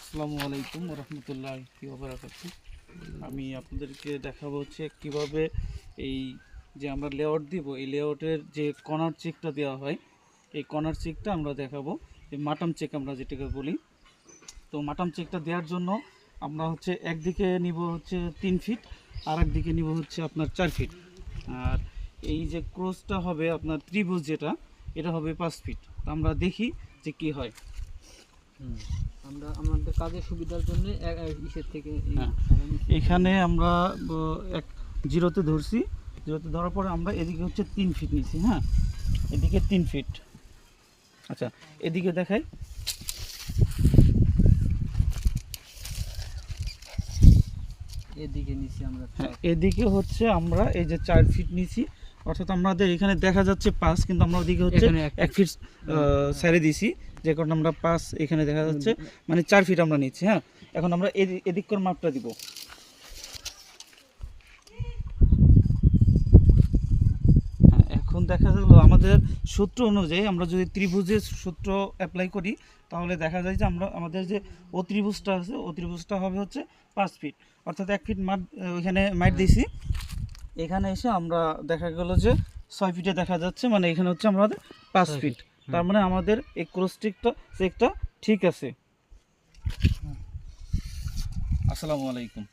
আসসালামু আলাইকুম রহমতুল্লাহি ওয়া বারাকাতুহু। আমি আপনাদেরকে দেখাবো হচ্ছে কীভাবে এই যে আমরা লেআউট দিব, এই লেআউটের যে কর্নার চেকটা দেওয়া হয়, এই কর্নার চেকটা আমরা দেখাবো। এই মাটাম চেক আমরা যেটাকে বলি। তো মাটাম চেকটা দেওয়ার জন্য আমরা হচ্ছে একদিকে নিব হচ্ছে 3 ফিট, আর একদিকে নিব হচ্ছে আপনার 4 ফিট। আর এই যে ক্রসটা হবে আপনার ত্রিভুজ, যেটা এটা হবে 5 ফিট। তো আমরা দেখি যে কি হয়। আমরা আমাদের কাজের সুবিধার জন্য ইসের থেকে এখানে আমরা এক জিরোতে ধরছি, জিরোতে ধরার পরে আমরা এদিকে হচ্ছে 3 ফিট নিছি। হ্যাঁ, এদিকে 3 ফিট। আচ্ছা, এদিকে দেখাই। এদিকে নিছি আমরা। হ্যাঁ, এদিকে হচ্ছে আমরা এই যে 4 ফিট নিছি, অর্থাৎ আমাদের এখানে দেখা যাচ্ছে 5, কিন্তু আমরা ওদিকে হচ্ছে 1 ফিট ছেড়ে দিছি, যে কারণে আমরা 5 এখানে দেখা যাচ্ছে, মানে 4 ফিট আমরা নিচ্ছি। হ্যাঁ, এখন আমরা এদিককার মাপটা দিব। হ্যাঁ, এখন দেখা গেল আমাদের সূত্র অনুযায়ী আমরা যদি ত্রিভুজের সূত্র অ্যাপ্লাই করি, তাহলে দেখা যায় যে আমাদের যে অত্রিভুজটা আছে, অত্রিভুজটা হবে হচ্ছে 5 ফিট, অর্থাৎ 1 ফিট মাপ ওইখানে মাইট দিয়েছি। এখানে এসে আমরা দেখা গেল যে 6 ফিটে দেখা যাচ্ছে, মানে এখানে হচ্ছে আমাদের 5 ফিট। তার মানে আমাদের এই ক্রস চেকটা ঠিক আছে। আসসালামু আলাইকুম।